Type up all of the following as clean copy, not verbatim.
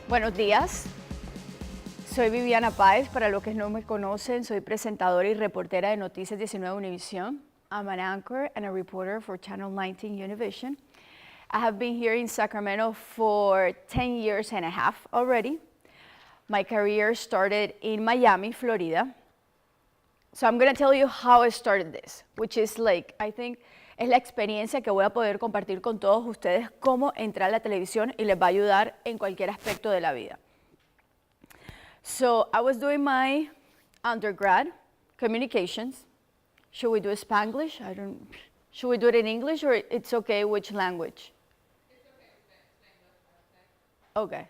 Buenos días, soy Viviana Paez, para los que no me conocen, soy presentadora y reportera de Noticias 19 Univision. I'm an anchor and a reporter for Channel 19 Univision. I have been here in Sacramento for 10 years and a half already. My career started in Miami, Florida. So I'm going to tell you how I started this, which is I think, es la experiencia que voy a poder compartir con todos ustedes, cómo entrar a la televisión y les va a ayudar en cualquier aspecto de la vida. So I was doing my undergrad, communications. Should we do Spanglish? Should we do it in English or it's okay which language? It's okay. Okay.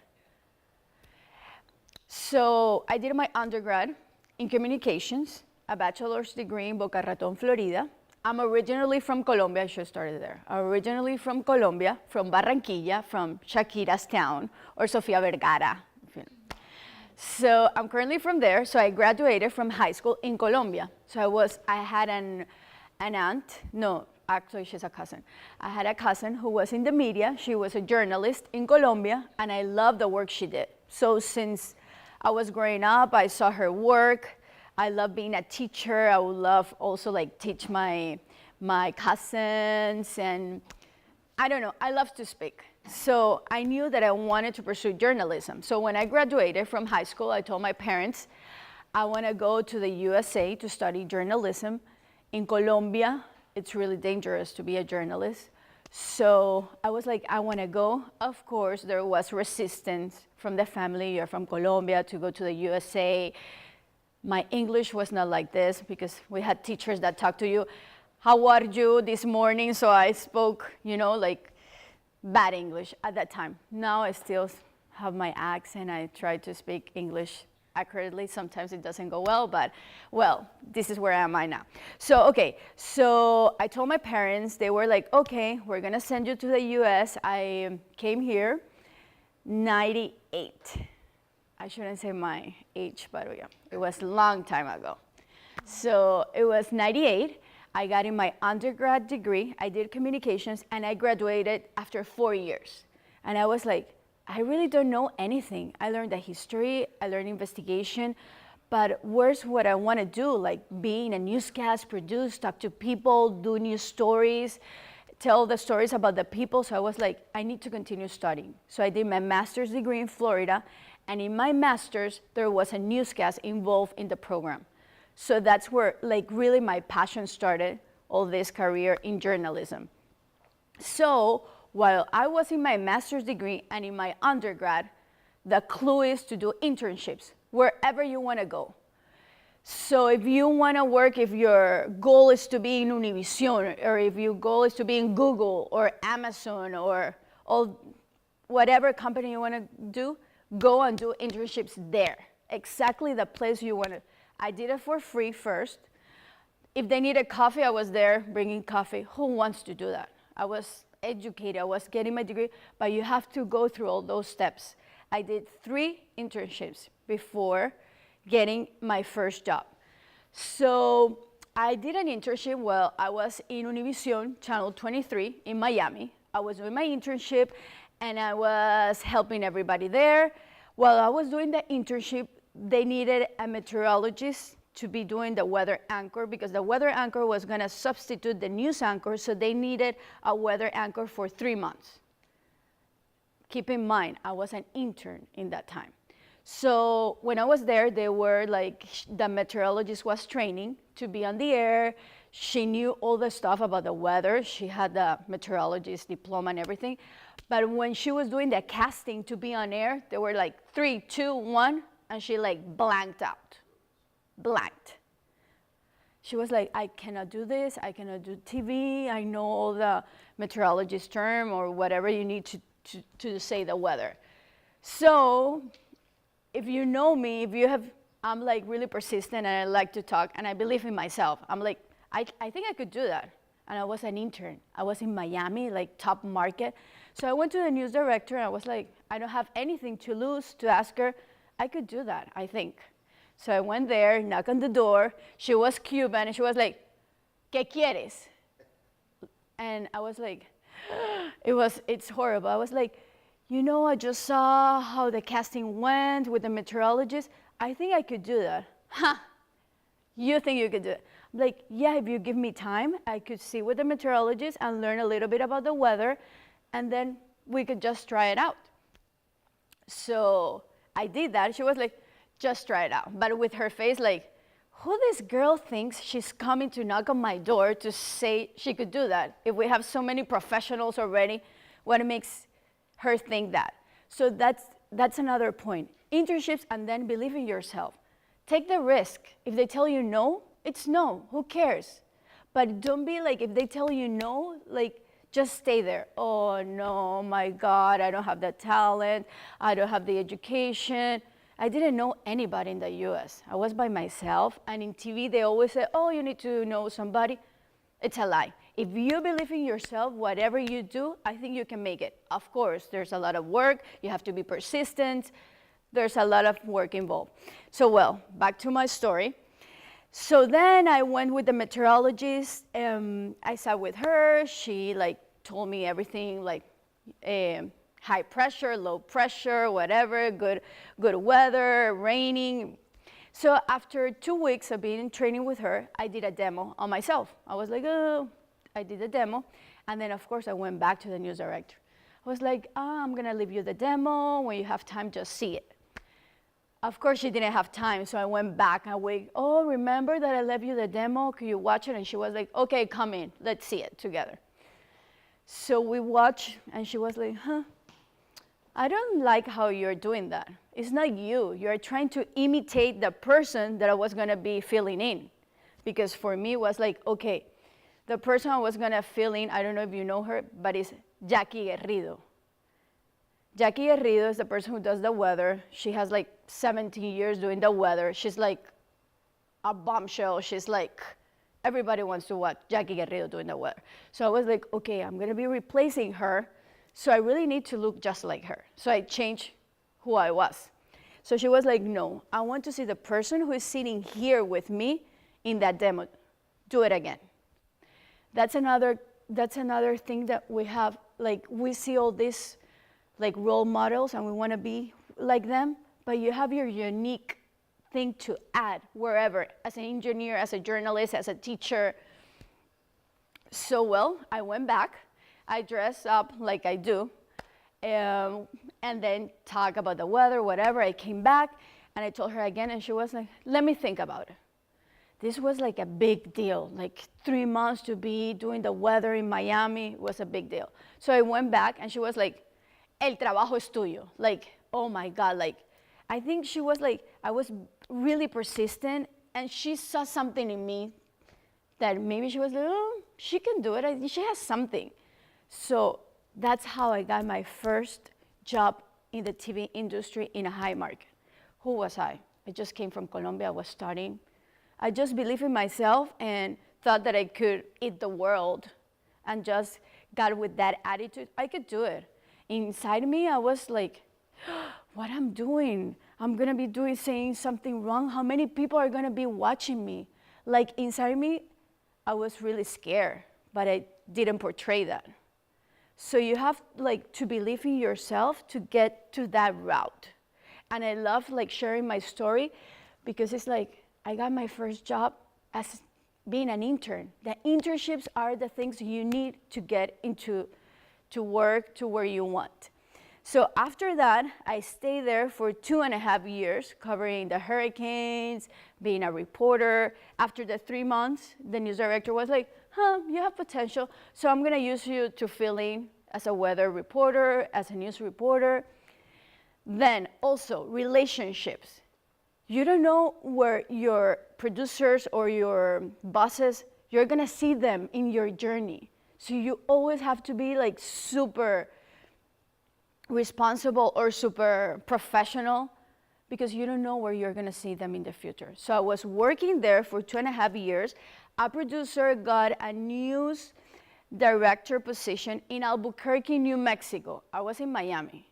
So I did my undergrad in communications, a bachelor's degree in Boca Raton, Florida. I'm originally from Colombia. I should have started there. I'm originally from Colombia, from Barranquilla, from Shakira's town, or Sofia Vergara. So I'm currently from there. So I graduated from high school in Colombia. So I had an aunt. No, actually she's a cousin. I had a cousin who was in the media. She was a journalist in Colombia, and I loved the work she did. So since I was growing up, I saw her work. I love being a teacher. I would love also teach my cousins, and I don't know, I love to speak. So I knew that I wanted to pursue journalism. So when I graduated from high school, I told my parents, I want to go to the USA to study journalism. In Colombia, it's really dangerous to be a journalist. So I was like, I want to go. Of course, there was resistance from the family. You're from Colombia to go to the USA. My English was not like this because we had teachers that talked to you, how are you this morning? So I spoke, bad English at that time. Now I still have my accent. I try to speak English accurately. Sometimes it doesn't go well, but this is where I am right now. So I told my parents, they were like, okay, we're gonna send you to the US. I came here, 98. I shouldn't say my age, but yeah, it was a long time ago. So it was 98. I got in my undergrad degree. I did communications, and I graduated after 4 years. And I was like, I really don't know anything. I learned the history, I learned investigation, but where's what I want to do? Like being a newscast, produce, talk to people, do news stories, tell the stories about the people. So I was like, I need to continue studying. So I did my master's degree in Florida. And in my master's, there was a newscast involved in the program. So that's where really my passion started, all this career in journalism. So while I was in my master's degree and in my undergrad, the clue is to do internships wherever you want to go. So if you want to work, if your goal is to be in Univision, or if your goal is to be in Google or Amazon or whatever company you want to do, go and do internships there, exactly the place you want to. I did it for free first. If they needed coffee, I was there bringing coffee. Who wants to do that? I was educated, I was getting my degree, but you have to go through all those steps. I did 3 internships before getting my first job. So I did an internship while I was in Univision, Channel 23 in Miami. I was doing my internship, and I was helping everybody there. While I was doing the internship, they needed a meteorologist to be doing the weather anchor because the weather anchor was going to substitute the news anchor, so they needed a weather anchor for 3 months. Keep in mind, I was an intern in that time. So when I was there, they were the meteorologist was training to be on the air. She knew all the stuff about the weather. She had the meteorologist diploma and everything. But when she was doing the casting to be on air, they were 3, 2, 1, and she blanked out. Blanked. She was like, I cannot do this, I cannot do TV, I know all the meteorologist term or whatever you need to say the weather. So if you know me, I'm really persistent, and I like to talk, and I believe in myself. I'm like, I think I could do that. And I was an intern. I was in Miami, top market. So I went to the news director, and I was like, I don't have anything to lose, to ask her. I could do that, I think. So I went there, knocked on the door. She was Cuban, and she was like, ¿Qué quieres? And I was like, it's horrible. I was like, you know, I just saw how the casting went with the meteorologist. I think I could do that. Ha! You think you could do it? I'm like, yeah, if you give me time, I could see with the meteorologist and learn a little bit about the weather, and then we could just try it out. So I did that. She was like, just try it out. But with her face like, who this girl thinks she's coming to knock on my door to say she could do that? If we have so many professionals already, what makes her think that? So that's another point. Internships, and then believe in yourself. Take the risk. If they tell you no, it's no. Who cares? But don't be like, if they tell you no, like, just stay there. Oh no, my God, I don't have the talent. I don't have the education. I didn't know anybody in the US. I was by myself, and in TV they always say, oh, you need to know somebody. It's a lie. If you believe in yourself, whatever you do, I think you can make it. Of course, there's a lot of work. You have to be persistent. There's a lot of work involved. So, well, back to my story. So then I went with the meteorologist. I sat with her. She like told me everything, like high pressure, low pressure, whatever, good weather, raining. So after 2 weeks of being in training with her, I did a demo on myself. I was like, oh, I did a demo. And then, of course, I went back to the news director. I was like, I'm going to leave you the demo. When you have time, just see it. Of course, she didn't have time, so I went back. Oh, remember that I left you the demo? Could you watch it? And she was like, okay, come in. Let's see it together. So we watched, and she was like, I don't like how you're doing that. It's not you. You're trying to imitate the person that I was going to be filling in. Because for me, it was like, okay, the person I was going to fill in, I don't know if you know her, but it's Jackie Garrido. Jackie Garrido is the person who does the weather. She has like 17 years doing the weather. She's like a bombshell. She's like, everybody wants to watch Jackie Garrido doing the weather. So I was like, okay, I'm going to be replacing her. So I really need to look just like her. So I changed who I was. So she was like, no, I want to see the person who is sitting here with me in that demo. Do it again. That's another thing that we have. Like, we see all these like role models and we want to be like them, but you have your unique thing to add wherever, as an engineer, as a journalist, as a teacher. So, well, I went back. I dressed up like I do, and then talk about the weather, whatever. I came back, and I told her again, and she was like, let me think about it. This was like a big deal. Like 3 months to be doing the weather in Miami was a big deal. So I went back, and she was like, el trabajo es tuyo. Like, oh my God, like, I think she was like, I was really persistent, and she saw something in me that maybe she was like, oh, she can do it. She has something. So that's how I got my first job in the TV industry in a high market. Who was I? I just came from Colombia. I was studying. I just believed in myself and thought that I could eat the world, and just got with that attitude. I could do it. Inside me, I was like, what I'm doing? I'm going to be saying something wrong. How many people are going to be watching me? Like, inside me, I was really scared, but I didn't portray that. So you have like to believe in yourself to get to that route. And I love like sharing my story, because it's like I got my first job as being an intern. The internships are the things you need to get into to work to where you want. So after that, I stayed there for 2.5 years, covering the hurricanes, being a reporter. After the 3 months, the news director was like, you have potential, so I'm gonna use you to fill in as a weather reporter, as a news reporter. Then also relationships. You don't know where your producers or your bosses, you're gonna see them in your journey. So you always have to be like super responsible or super professional, because you don't know where you're gonna see them in the future. So I was working there for 2.5 years. A producer got a news director position in Albuquerque, New Mexico. I was in Miami.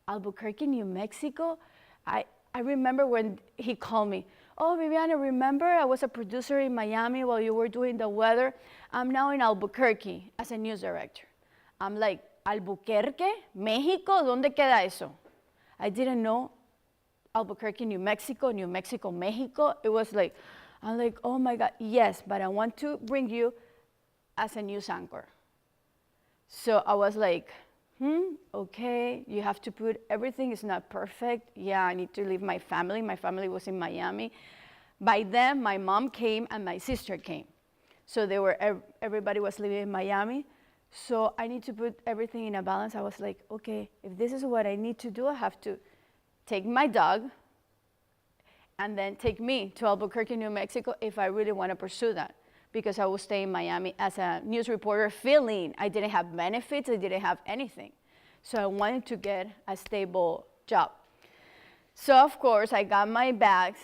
Albuquerque, New Mexico. I remember when he called me, oh, Viviana, remember I was a producer in Miami while you were doing the weather? I'm now in Albuquerque as a news director. I'm like, Albuquerque, México, ¿dónde queda eso? I didn't know Albuquerque, New Mexico, Mexico. It was like, I'm like, oh my God, yes, but I want to bring you as a news anchor. So I was like, okay, you have to put everything is not perfect. Yeah, I need to leave my family. My family was in Miami. By then, my mom came and my sister came. So everybody was living in Miami. So I need to put everything in a balance. I was like, okay, if this is what I need to do, I have to take my dog and then take me to Albuquerque, New Mexico if I really want to pursue that. Because I would stay in Miami as a news reporter feeling I didn't have benefits, I didn't have anything. So I wanted to get a stable job. So of course I got my bags.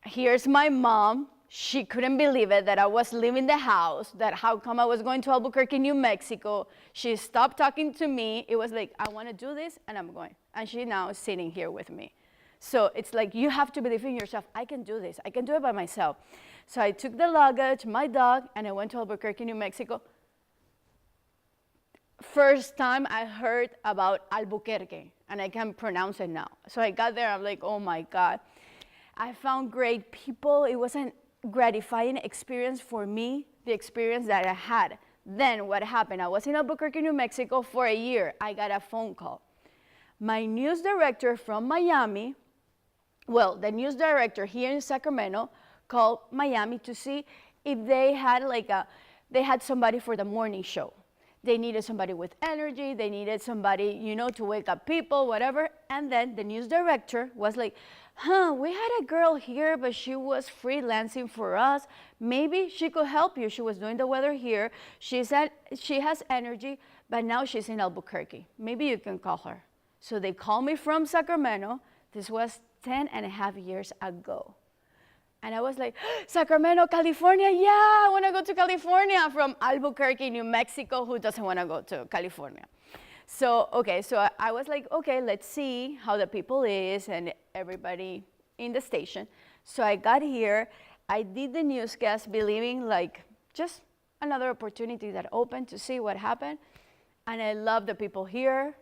Here's my mom. She couldn't believe it that I was leaving the house, that how come I was going to Albuquerque, New Mexico. She stopped talking to me. It was like, I want to do this and I'm going. And she now is sitting here with me. So it's like, you have to believe in yourself. I can do this. I can do it by myself. So I took the luggage, my dog, and I went to Albuquerque, New Mexico. First time I heard about Albuquerque, and I can pronounce it now. So I got there, I'm like, oh my God. I found great people. It was a gratifying experience for me, the experience that I had. Then what happened? I was in Albuquerque, New Mexico for a year. I got a phone call. My news director from Miami, well, the news director here in Sacramento called Miami to see if they had somebody for the morning show. They needed somebody with energy. They needed somebody, to wake up people, whatever. And then the news director was like, we had a girl here, but she was freelancing for us. Maybe she could help you. She was doing the weather here. She has energy, but now she's in Albuquerque. Maybe you can call her. So they called me from Sacramento. This was 10 and a half years ago. And I was like, Sacramento, California, yeah, I want to go to California. From Albuquerque, New Mexico, who doesn't want to go to California? So, okay, so I was like, okay, let's see how the people is and everybody in the station. So I got here, I did the newscast believing like just another opportunity that opened to see what happened. And I love the people here.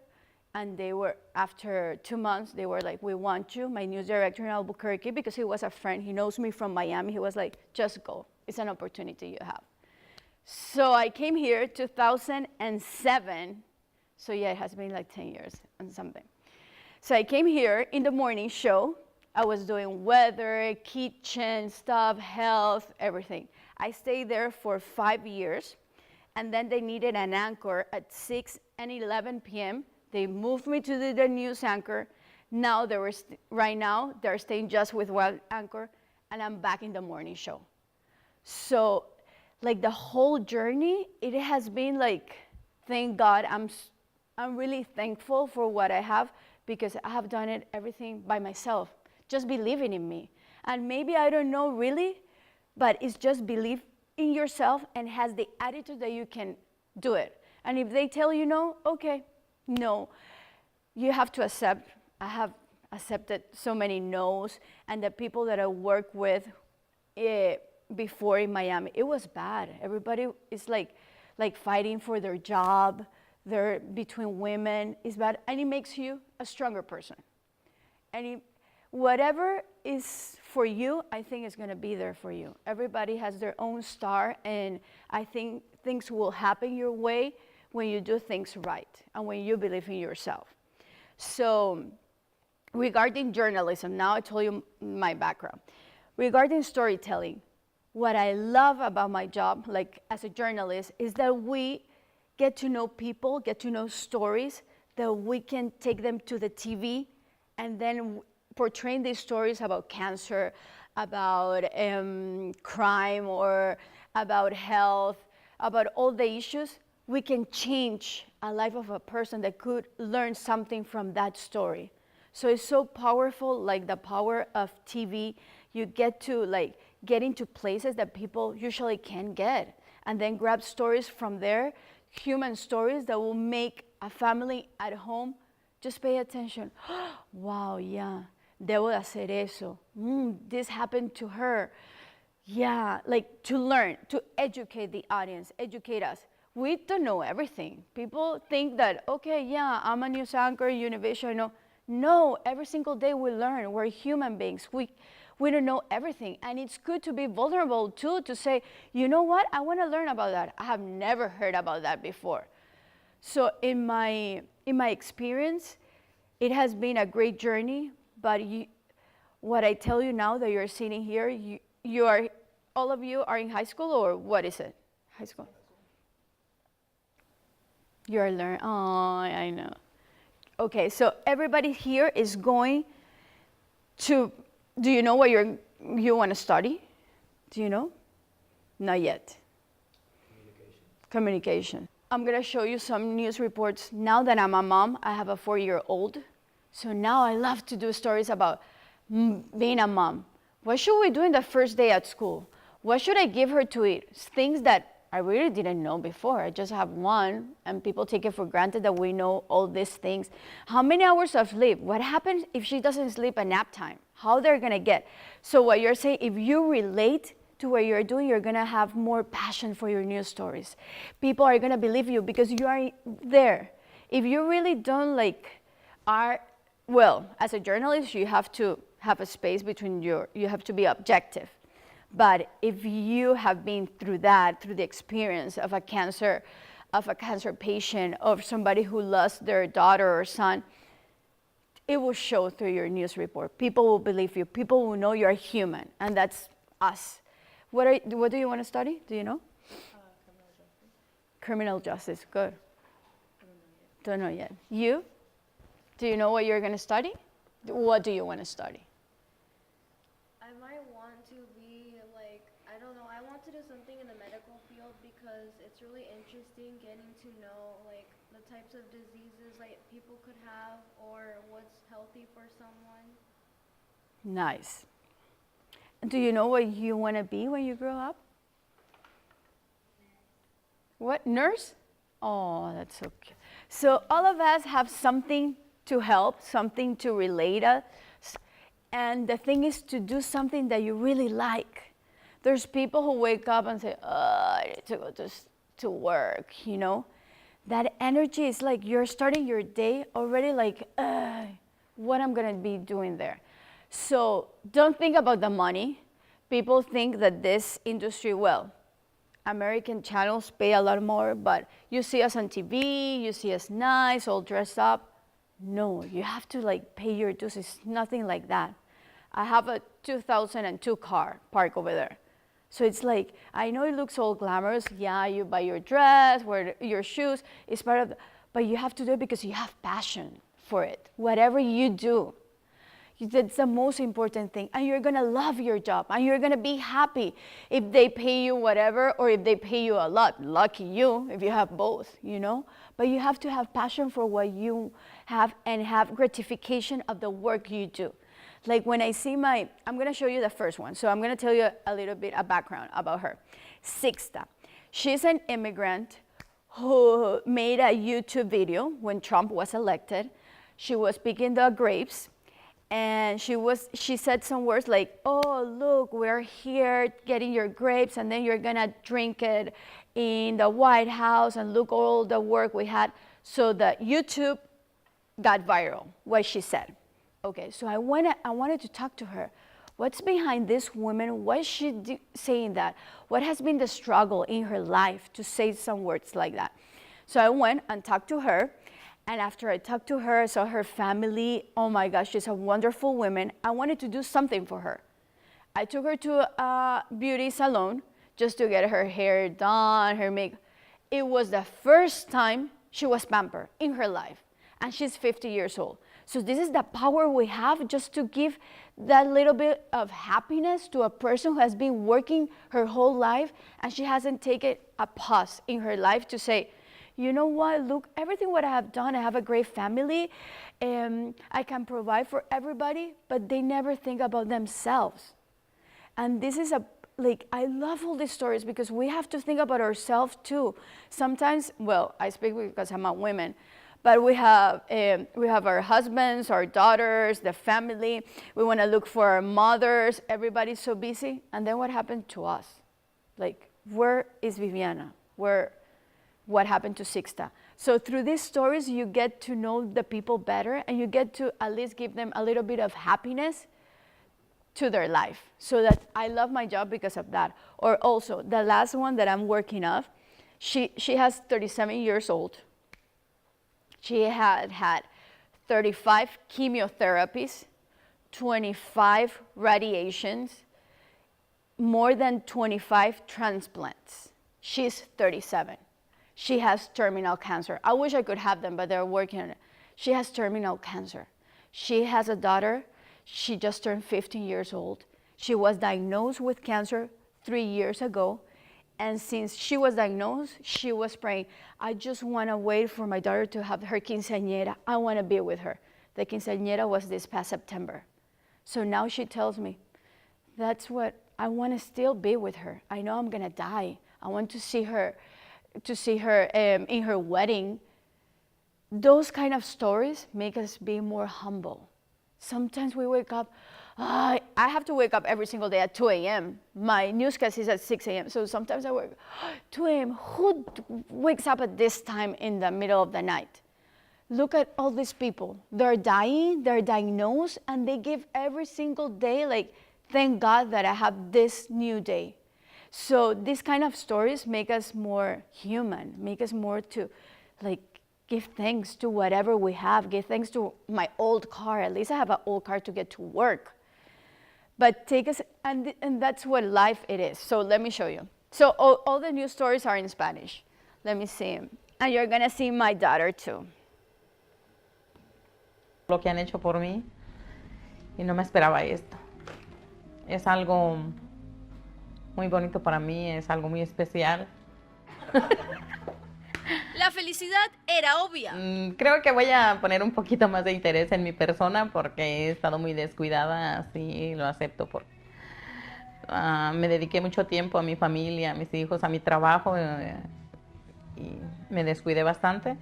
And they were, after 2 months, they were like, we want you, my news director in Albuquerque, because he was a friend. He knows me from Miami. He was like, just go. It's an opportunity you have. So I came here 2007. So yeah, it has been like 10 years and something. So I came here in the morning show. I was doing weather, kitchen stuff, health, everything. I stayed there for 5 years. And then they needed an anchor at 6 and 11 p.m. They moved me to the news anchor. Now right now they're staying just with one anchor, and I'm back in the morning show. So, like the whole journey, it has been like, thank God, I'm really thankful for what I have, because I have done it everything by myself, just believing in me. And maybe I don't know really, but it's just believe in yourself and has the attitude that you can do it. And if they tell you no, okay. No, you have to accept. I have accepted so many no's, and the people that I work with before in Miami, it was bad. Everybody is like fighting for their job. They're between women. It's bad, and it makes you a stronger person. And whatever is for you, I think is going to be there for you. Everybody has their own star, and I think things will happen your way when you do things right and when you believe in yourself. So regarding journalism, now I told you my background. Regarding storytelling, what I love about my job, like as a journalist, is that we get to know people, get to know stories, that we can take them to the TV and then portraying these stories about cancer, about crime, or about health, about all the issues. We can change a life of a person that could learn something from that story. So it's so powerful, like the power of TV. You get to get into places that people usually can't get, and then grab stories from there, human stories that will make a family at home just pay attention. Wow, yeah, debo de hacer eso. This happened to her. Yeah, like to learn, to educate the audience, educate us. We don't know everything. People think that, okay, yeah, I'm a news anchor, Univision, I know. No, every single day we learn. We're human beings. We don't know everything. And it's good to be vulnerable too, to say, you know what, I want to learn about that. I have never heard about that before. So in my experience, it has been a great journey, but what I tell you now that you're sitting here, you are, all of you are in high school, or what is it? High school? You're learning, oh, I know. Okay, so everybody here is going to, do you know what you want to study? Do you know? Not yet. Communication. I'm gonna show you some news reports. Now that I'm a mom, I have a 4-year-old. So now I love to do stories about being a mom. What should we do in the first day at school? What should I give her to eat? Things that I really didn't know before. I just have one, and people take it for granted that we know all these things. How many hours of sleep? What happens if she doesn't sleep at nap time? How they're gonna get? So what you're saying, if you relate to what you're doing, you're gonna have more passion for your news stories. People are gonna believe you because you are there. If you really don't well, as a journalist, you have to have a space between you have to be objective. But if you have been through that, through the experience of a cancer patient, of somebody who lost their daughter or son, it will show through your news report. People will believe you. People will know you're human, and that's us. What do you want to study? Do you know? Criminal justice, good. Don't know yet. You? Do you know what you're going to study? What do you want to study? I might want to be I don't know, I want to do something in the medical field because it's really interesting getting to know the types of diseases people could have or what's healthy for someone. Nice. Do you know what you want to be when you grow up? What, nurse? Oh, that's so cute. So all of us have something to help, something to relate us. And the thing is to do something that you really like. There's people who wake up and say, oh, I need to go to work, you know? That energy is like you're starting your day already what I'm gonna be doing there. So don't think about the money. People think that this industry, well, American channels pay a lot more, but you see us on TV, you see us nice, all dressed up. No, you have to pay your dues. It's nothing like that. I have a 2002 car parked over there. So it's I know it looks all glamorous. Yeah, you buy your dress, wear your shoes. It's part of but you have to do it because you have passion for it. Whatever you do, that's the most important thing. And you're going to love your job. And you're going to be happy if they pay you whatever or if they pay you a lot. Lucky you if you have both, you know. But you have to have passion for what you have and have gratification of the work you do. Like when I see I'm going to show you the first one. So I'm going to tell you a little bit of background about her. Sixta. She's an immigrant who made a YouTube video when Trump was elected. She was picking the grapes. And she said some words like, oh, look, we're here getting your grapes, and then you're going to drink it in the White House, and look all the work we had. So the YouTube got viral, what she said. Okay, so I wanted to talk to her. What's behind this woman? Why is she saying that? What has been the struggle in her life to say some words like that? So I went and talked to her. And after I talked to her, I saw her family. Oh my gosh, she's a wonderful woman. I wanted to do something for her. I took her to a beauty salon just to get her hair done, her makeup. It was the first time she was pampered in her life. And she's 50 years old. So this is the power we have, just to give that little bit of happiness to a person who has been working her whole life and she hasn't taken a pause in her life to say, you know what, look, everything what I have done, I have a great family, I can provide for everybody, but they never think about themselves. And this is I love all these stories because we have to think about ourselves too. Sometimes, well, I speak because I'm a woman, but we have our husbands, our daughters, the family. We want to look for our mothers. Everybody's so busy. And then what happened to us? Where is Viviana? what happened to Sixta. So through these stories, you get to know the people better, and you get to at least give them a little bit of happiness to their life. So that I love my job because of that. Or also, the last one that I'm working on, she has 37 years old. She had 35 chemotherapies, 25 radiations, more than 25 transplants. She's 37. She has terminal cancer. I wish I could have them, but they're working on it. She has terminal cancer. She has a daughter. She just turned 15 years old. She was diagnosed with cancer 3 years ago. And since she was diagnosed, she was praying, I just want to wait for my daughter to have her quinceañera. I want to be with her. The quinceañera was this past September. So now she tells me, that's what, I want to still be with her. I know I'm going to die. I want to see her in her wedding. Those kind of stories make us be more humble. Sometimes we wake up, I have to wake up every single day at 2 a.m. My newscast is at 6 a.m. So sometimes I work 2 a.m. Who wakes up at this time in the middle of the night? Look at all these people. They're dying, they're diagnosed, and they give every single day, like, thank God that I have this new day. So these kind of stories make us more human, make us more to, like, give thanks to whatever we have, give thanks to my old car. At least I have an old car to get to work. But take us, and that's what life it is. So let me show you. So all the news stories are in Spanish. Let me see. And you're gonna see my daughter too. Lo que han hecho por mí y no me esperaba esto. Es algo muy bonito para mí, es algo muy especial. La felicidad era obvia. Creo que voy a poner un poquito más de interés en mi persona porque he estado muy descuidada, así lo acepto. Me dediqué mucho tiempo a mi familia, a mis hijos, a mi trabajo y me descuidé bastante,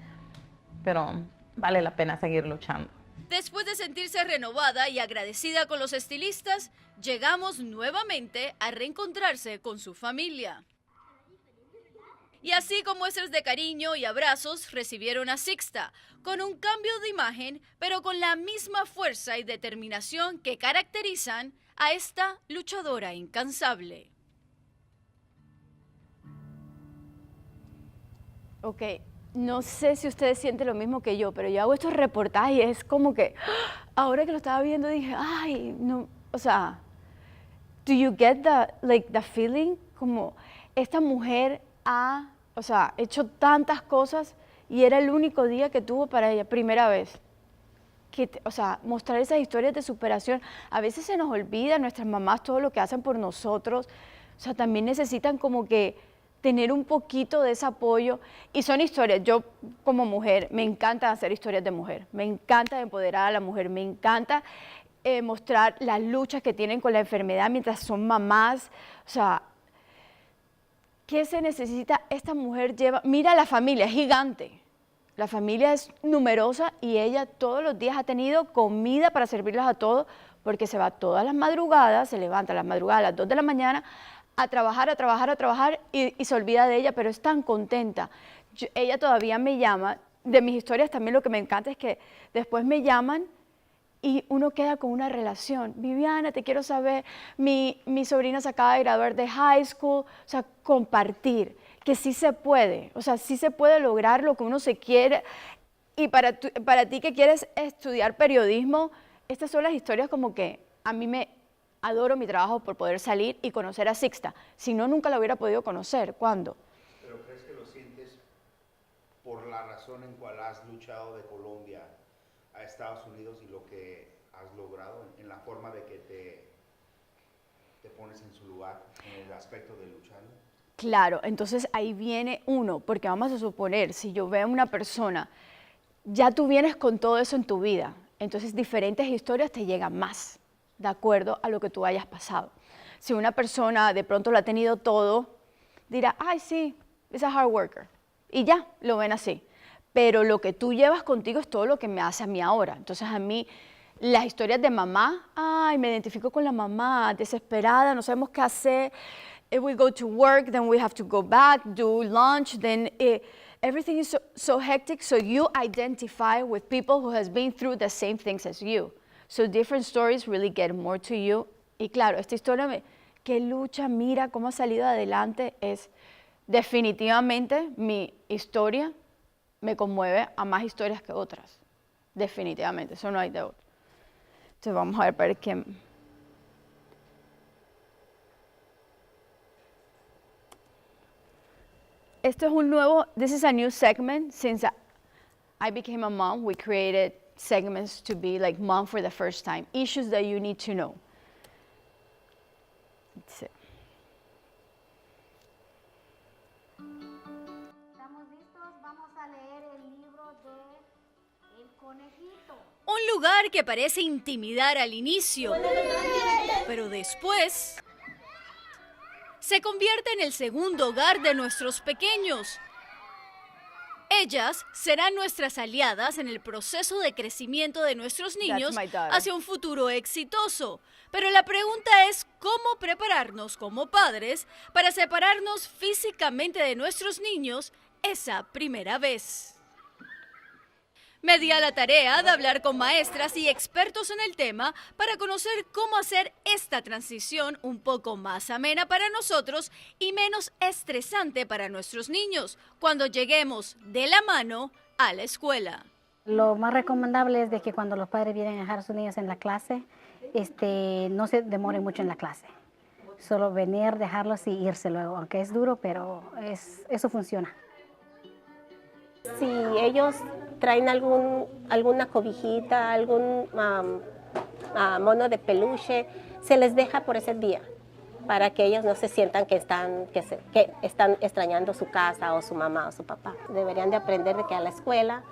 pero vale la pena seguir luchando. Después de sentirse renovada y agradecida con los estilistas, llegamos nuevamente a reencontrarse con su familia. Y así con muestras de cariño y abrazos recibieron a Sixta, con un cambio de imagen, pero con la misma fuerza y determinación que caracterizan a esta luchadora incansable. Ok, no sé si ustedes sienten lo mismo que yo, pero yo hago estos reportajes y es como que, ahora que lo estaba viendo dije, ay, no, o sea, do you get the feeling? Como esta mujer ha, o sea, hecho tantas cosas y era el único día que tuvo para ella, primera vez. O sea, mostrar esas historias de superación. A veces se nos olvida, nuestras mamás, todo lo que hacen por nosotros. O sea, también necesitan como que tener un poquito de ese apoyo. Y son historias, yo como mujer, me encanta hacer historias de mujer. Me encanta empoderar a la mujer, me encanta mostrar las luchas que tienen con la enfermedad mientras son mamás. O sea, ¿qué se necesita? Esta mujer lleva, mira la familia, es gigante. La familia es numerosa y ella todos los días ha tenido comida para servirles a todos porque se va todas las madrugadas, se levanta a las madrugadas a las 2 de la mañana a trabajar y se olvida de ella, pero es tan contenta. Ella todavía me llama, de mis historias también lo que me encanta es que después me llaman y uno queda con una relación. Viviana, te quiero saber, mi sobrina se acaba de graduar de high school, o sea, compartir. Que sí se puede, o sea, sí se puede lograr lo que uno se quiere. Y para ti que quieres estudiar periodismo, estas son las historias como que a mí me adoro mi trabajo por poder salir y conocer a Sixta. Si no, nunca la hubiera podido conocer. ¿Cuándo? ¿Pero crees que lo sientes por la razón en cual has luchado de Colombia a Estados Unidos y lo que has logrado en la forma de que te pones en su lugar, en el aspecto de luchar? Claro, entonces ahí viene uno, porque vamos a suponer, si yo veo a una persona, ya tú vienes con todo eso en tu vida, entonces diferentes historias te llegan más, de acuerdo a lo que tú hayas pasado. Si una persona de pronto lo ha tenido todo, dirá, ay sí, es a hard worker, y ya, lo ven así. Pero lo que tú llevas contigo es todo lo que me hace a mí ahora. Entonces a mí, las historias de mamá, ay, me identifico con la mamá, desesperada, no sabemos qué hacer. if we go to work, then we have to go back, do lunch, then everything is so hectic, so you identify with people who has been through the same things as you. So different stories really get more to you. Y claro, esta historia, qué lucha, mira cómo ha salido adelante, es definitivamente mi historia, me conmueve a más historias que otras. Definitivamente, eso no hay de otro. Entonces vamos a ver qué... Esto es un nuevo, this is a new segment. Since I became a mom, we created segments to be like mom for the first time. Issues that you need to know. Let's see. ¿Estamos listos? Vamos a leer el libro de El Conejito. Un lugar que parece intimidar al inicio, pero después se convierte en el segundo hogar de nuestros pequeños. Ellas serán nuestras aliadas en el proceso de crecimiento de nuestros niños hacia un futuro exitoso. Pero la pregunta es cómo prepararnos como padres para separarnos físicamente de nuestros niños esa primera vez. Me di a la tarea de hablar con maestras y expertos en el tema para conocer cómo hacer esta transición un poco más amena para nosotros y menos estresante para nuestros niños cuando lleguemos de la mano a la escuela. Lo más recomendable es de que cuando los padres vienen a dejar a sus niños en la clase, no se demoren mucho en la clase. Solo venir, dejarlos y irse luego, aunque es duro, pero eso funciona. Si ellos traen alguna cobijita, algún mono de peluche, se les deja por ese día para que ellos no se sientan que están extrañando su casa o su mamá o su papá. Deberían de aprender de que a la escuela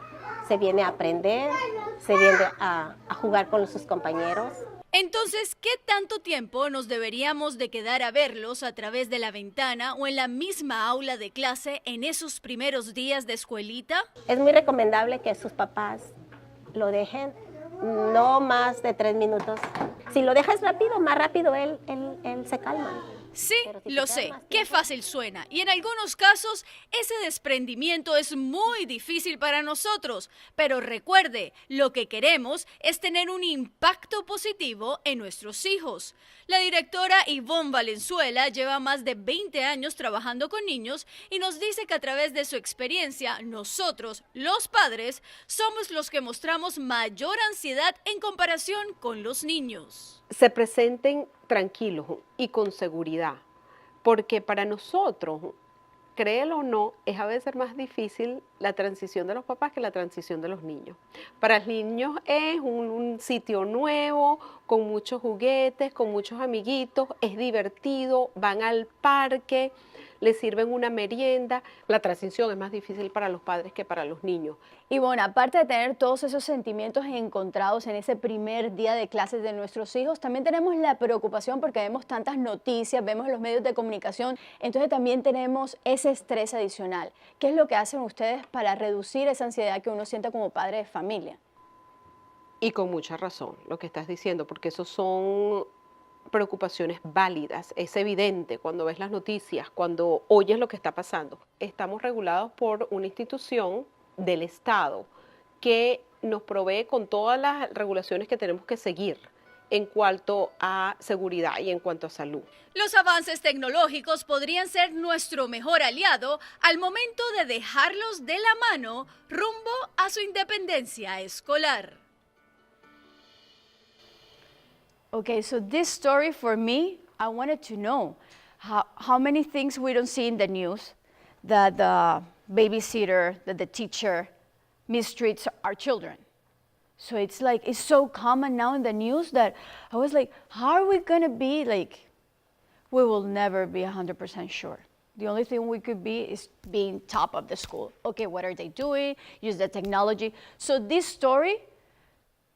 se viene a aprender, se viene a jugar con sus compañeros. Entonces, ¿qué tanto tiempo nos deberíamos de quedar a verlos a través de la ventana o en la misma aula de clase en esos primeros días de escuelita? Es muy recomendable que sus papás lo dejen no más de 3 minutos. Si lo dejas rápido, más rápido él se calma. Sí, lo sé, qué fácil suena. Y en algunos casos, ese desprendimiento es muy difícil para nosotros. Pero recuerde, lo que queremos es tener un impacto positivo en nuestros hijos. La directora Ivonne Valenzuela lleva más de 20 años trabajando con niños y nos dice que a través de su experiencia, nosotros, los padres, somos los que mostramos mayor ansiedad en comparación con los niños. Se presenten tranquilos y con seguridad, porque para nosotros, créelo o no, es a veces más difícil la transición de los papás que la transición de los niños. Para los niños es un sitio nuevo, con muchos juguetes, con muchos amiguitos, es divertido, van al parque, les sirven una merienda. La transición es más difícil para los padres que para los niños. Y bueno, aparte de tener todos esos sentimientos encontrados en ese primer día de clases de nuestros hijos, también tenemos la preocupación porque vemos tantas noticias, vemos los medios de comunicación, entonces también tenemos ese estrés adicional. ¿Qué es lo que hacen ustedes para reducir esa ansiedad que uno siente como padre de familia? Y con mucha razón lo que estás diciendo, porque esos son preocupaciones válidas, es evidente cuando ves las noticias, cuando oyes lo que está pasando. Estamos regulados por una institución del Estado que nos provee con todas las regulaciones que tenemos que seguir en cuanto a seguridad y en cuanto a salud. Los avances tecnológicos podrían ser nuestro mejor aliado al momento de dejarlos de la mano rumbo a su independencia escolar. Okay, so this story for me, I wanted to know how many things we don't see in the news that the babysitter, that the teacher mistreats our children. So it's like, it's so common now in the news that I was like, how are we gonna be like, we will never be 100% sure. The only thing we could be is being top of the school. Okay, what are they doing? Use the technology. So this story,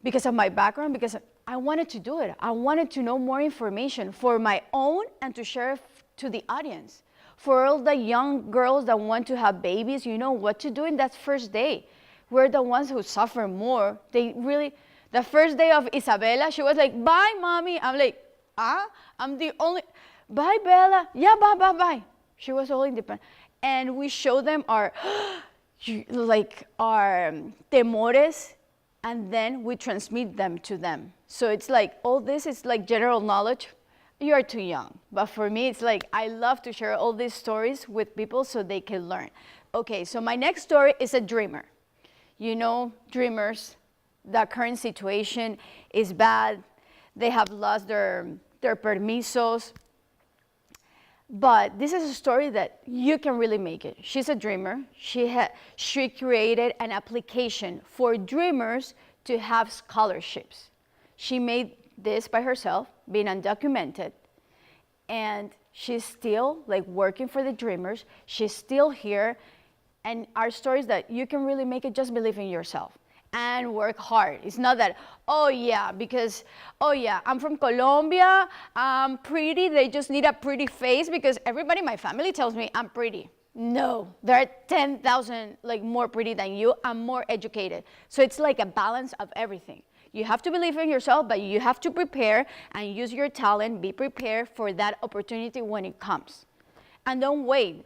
because of my background, because I wanted to do it. I wanted to know more information for my own and to share to the audience. For all the young girls that want to have babies, you know what to do in that first day. We're the ones who suffer more. They really, the first day of Isabella, she was like, bye, mommy. I'm like, I'm the only, bye, Bella. Yeah, bye, bye, bye. She was all independent. And we show them our, like, our temores, and then we transmit them to them. So it's like, all this is like general knowledge. You are too young. But for me, it's like, I love to share all these stories with people so they can learn. Okay, so my next story is a dreamer. You know, dreamers, the current situation is bad. They have lost their permisos. But this is a story that you can really make it. She's a dreamer. She created an application for dreamers to have scholarships. She made this by herself, being undocumented, and she's still like working for the dreamers. She's still here, and our story is that you can really make it. Just believe in yourself and work hard. It's not that, oh yeah, because, oh yeah, I'm from Colombia, I'm pretty, they just need a pretty face because everybody in my family tells me I'm pretty. No, there are 10,000 like more pretty than you. I'm more educated. So it's like a balance of everything. You have to believe in yourself, but you have to prepare and use your talent, be prepared for that opportunity when it comes. And don't wait.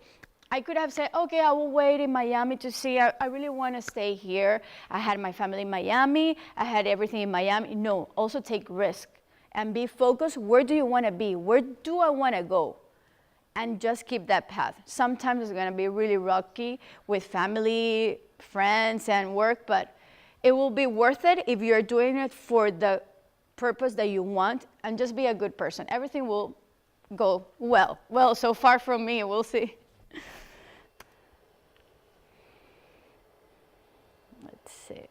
I could have said, okay, I will wait in Miami to see, I really want to stay here. I had my family in Miami, I had everything in Miami. No, also take risk and be focused. Where do you want to be? Where do I want to go? And just keep that path. Sometimes it's going to be really rocky with family, friends, and work, but it will be worth it if you're doing it for the purpose that you want, and just be a good person. Everything will go well. Well, so far from me, we'll see. Let's see.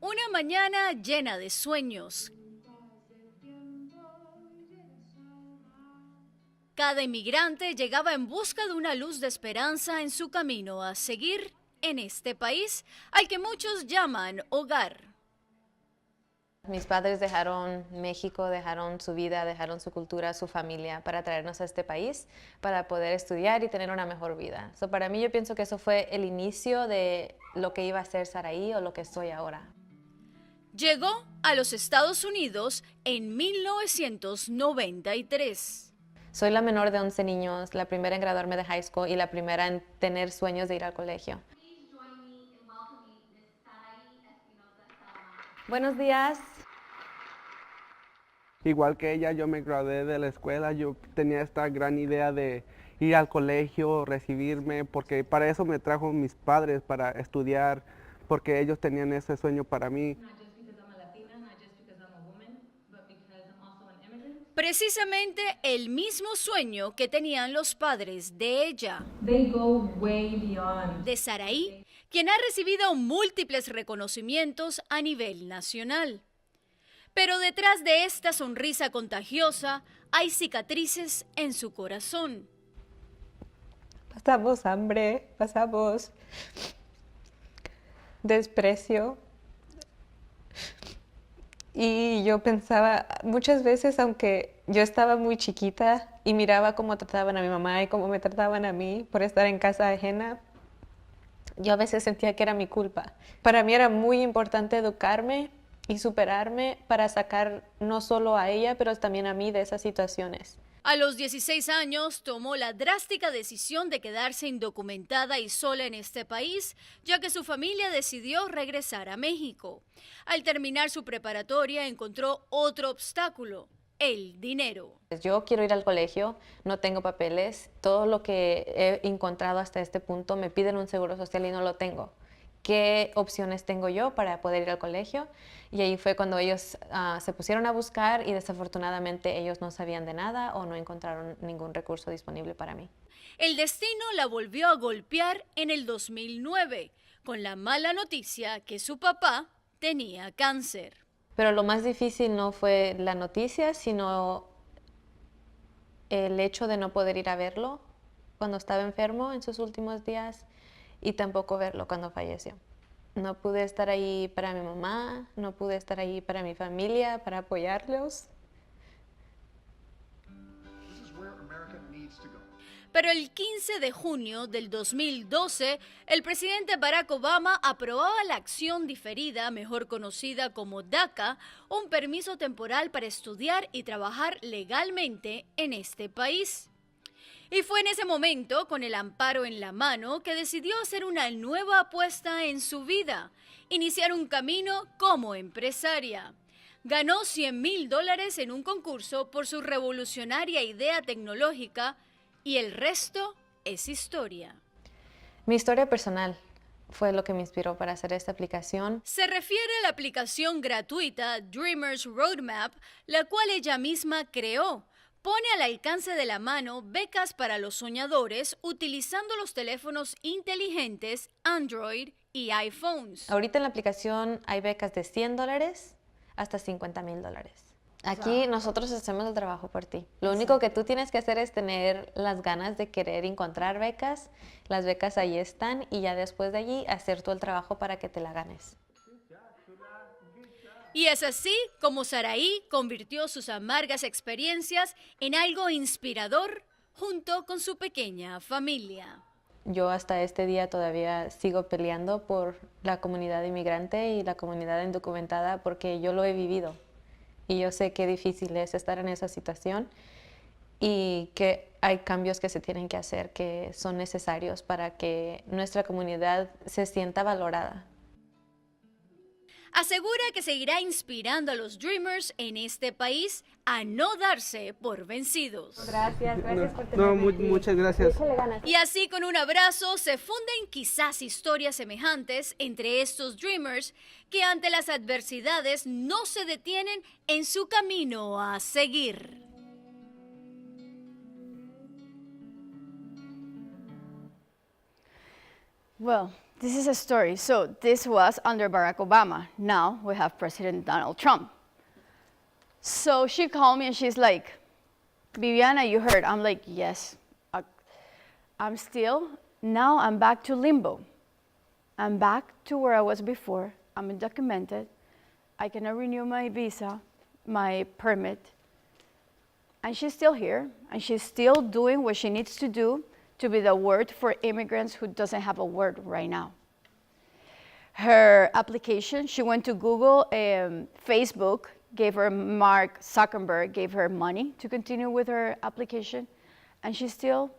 Una mañana llena de sueños. Cada inmigrante llegaba en busca de una luz de esperanza en su camino a seguir en este país al que muchos llaman hogar. Mis padres dejaron México, dejaron su vida, dejaron su cultura, su familia para traernos a este país, para poder estudiar y tener una mejor vida. So, para mí yo pienso que eso fue el inicio de lo que iba a ser Saraí o lo que soy ahora. Llegó a los Estados Unidos en 1993. Soy la menor de 11 niños, la primera en graduarme de high school y la primera en tener sueños de ir al colegio. Buenos días. Igual que ella, yo me gradué de la escuela, yo tenía esta gran idea de ir al colegio, recibirme, porque para eso me trajo mis padres, para estudiar, porque ellos tenían ese sueño para mí. Precisamente el mismo sueño que tenían los padres de ella. De Saraí, quien ha recibido múltiples reconocimientos a nivel nacional. Pero detrás de esta sonrisa contagiosa hay cicatrices en su corazón. Pasamos hambre, pasamos desprecio. Y yo pensaba, muchas veces, aunque yo estaba muy chiquita y miraba cómo trataban a mi mamá y cómo me trataban a mí por estar en casa ajena, yo a veces sentía que era mi culpa. Para mí era muy importante educarme y superarme para sacar no solo a ella, pero también a mí de esas situaciones. A los 16 años tomó la drástica decisión de quedarse indocumentada y sola en este país, ya que su familia decidió regresar a México. Al terminar su preparatoria encontró otro obstáculo, el dinero. Yo quiero ir al colegio, no tengo papeles, todo lo que he encontrado hasta este punto me piden un seguro social y no lo tengo. ¿Qué opciones tengo yo para poder ir al colegio? Y ahí fue cuando ellos se pusieron a buscar y desafortunadamente ellos no sabían de nada o no encontraron ningún recurso disponible para mí. El destino la volvió a golpear en el 2009 con la mala noticia que su papá tenía cáncer. Pero lo más difícil no fue la noticia, sino el hecho de no poder ir a verlo cuando estaba enfermo en sus últimos días y tampoco verlo cuando falleció. No pude estar ahí para mi mamá, no pude estar ahí para mi familia, para apoyarlos. Pero el 15 de junio del 2012, el presidente Barack Obama aprobaba la acción diferida, mejor conocida como DACA, un permiso temporal para estudiar y trabajar legalmente en este país. Y fue en ese momento, con el amparo en la mano, que decidió hacer una nueva apuesta en su vida, iniciar un camino como empresaria. Ganó $100,000 en un concurso por su revolucionaria idea tecnológica y el resto es historia. Mi historia personal fue lo que me inspiró para hacer esta aplicación. Se refiere a la aplicación gratuita Dreamers Roadmap, la cual ella misma creó. Pone al alcance de la mano becas para los soñadores utilizando los teléfonos inteligentes Android y iPhones. Ahorita en la aplicación hay becas de $100 hasta $50,000. Aquí nosotros hacemos el trabajo por ti. Lo único que tú tienes que hacer es tener las ganas de querer encontrar becas. Las becas ahí están y ya después de allí hacer tú el trabajo para que te la ganes. Y es así como Saraí convirtió sus amargas experiencias en algo inspirador junto con su pequeña familia. Yo hasta este día todavía sigo peleando por la comunidad inmigrante y la comunidad indocumentada porque yo lo he vivido. Y yo sé qué difícil es estar en esa situación y que hay cambios que se tienen que hacer que son necesarios para que nuestra comunidad se sienta valorada. Asegura que seguirá inspirando a los Dreamers en este país a no darse por vencidos. Gracias por tenerme aquí. Muchas gracias. Échale ganas. Y así con un abrazo se funden quizás historias semejantes entre estos Dreamers que ante las adversidades no se detienen en su camino a seguir. Well, this is a story. So this was under Barack Obama. Now we have President Donald Trump. So she called me and she's like, Viviana, you heard. I'm like, yes. I'm back to limbo. I'm back to where I was before. I'm undocumented. I cannot renew my visa, my permit. And she's still here, and she's still doing what she needs to do to be the word for immigrants who doesn't have a word right now. Her application, she went to Google, Facebook gave her, Mark Zuckerberg gave her money to continue with her application, and she's still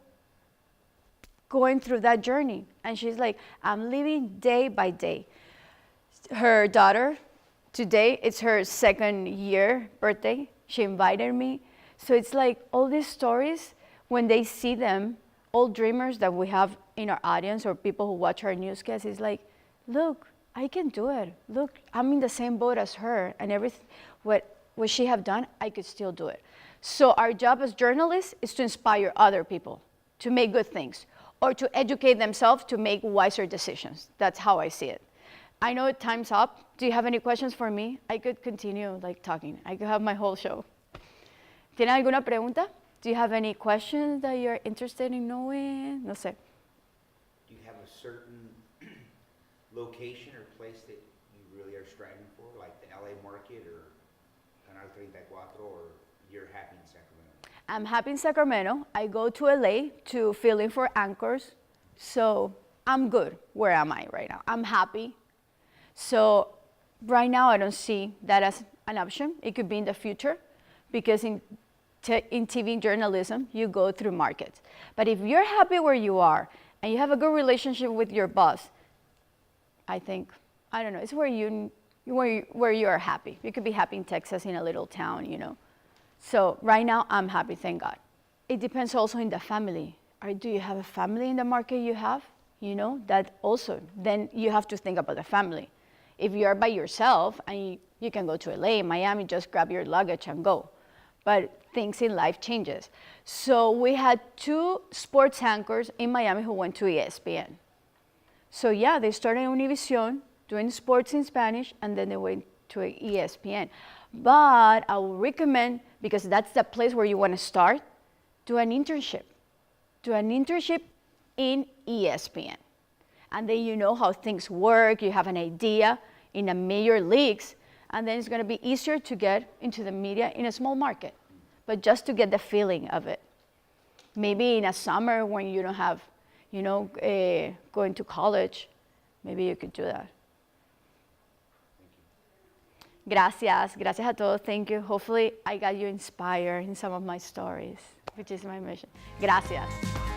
going through that journey. And she's like, I'm living day by day. Her daughter, today, it's her second year birthday. She invited me. So it's like all these stories, when they see them, all dreamers that we have in our audience or people who watch our newscasts, is like, look, I can do it. Look, I'm in the same boat as her, and everything, what she have done, I could still do it. So our job as journalists is to inspire other people to make good things or to educate themselves to make wiser decisions. That's how I see it. I know time's up. Do you have any questions for me? I could continue like talking. I could have my whole show. ¿Tienen alguna pregunta? Do you have any questions that you're interested in knowing? No sé. Do you have a certain location or place that you really are striving for, like the LA market or Canal 34, or you're happy in Sacramento? I'm happy in Sacramento. I go to LA to fill in for anchors. So I'm good. Where am I right now? I'm happy. So right now I don't see that as an option. It could be in the future because in TV journalism, you go through markets. But if you're happy where you are and you have a good relationship with your boss, I think, I don't know, it's where you are happy. You could be happy in Texas in a little town, you know. So right now I'm happy, thank God. It depends also in the family. Do you have a family in the market you have? You know, that also, then you have to think about the family. If you are by yourself and you can go to LA, Miami, just grab your luggage and go. But things in life changes. So we had 2 sports anchors in Miami who went to ESPN. So yeah, they started in Univision doing sports in Spanish, and then they went to ESPN. But I will recommend, because that's the place where you want to start, do an internship. Do an internship in ESPN. and then you know how things work, you have an idea in the major leagues, and then it's going to be easier to get into the media in a small market, but just to get the feeling of it. Maybe in a summer when you don't have, going to college, maybe you could do that. Gracias a todos, thank you. Hopefully I got you inspired in some of my stories, which is my mission. Gracias.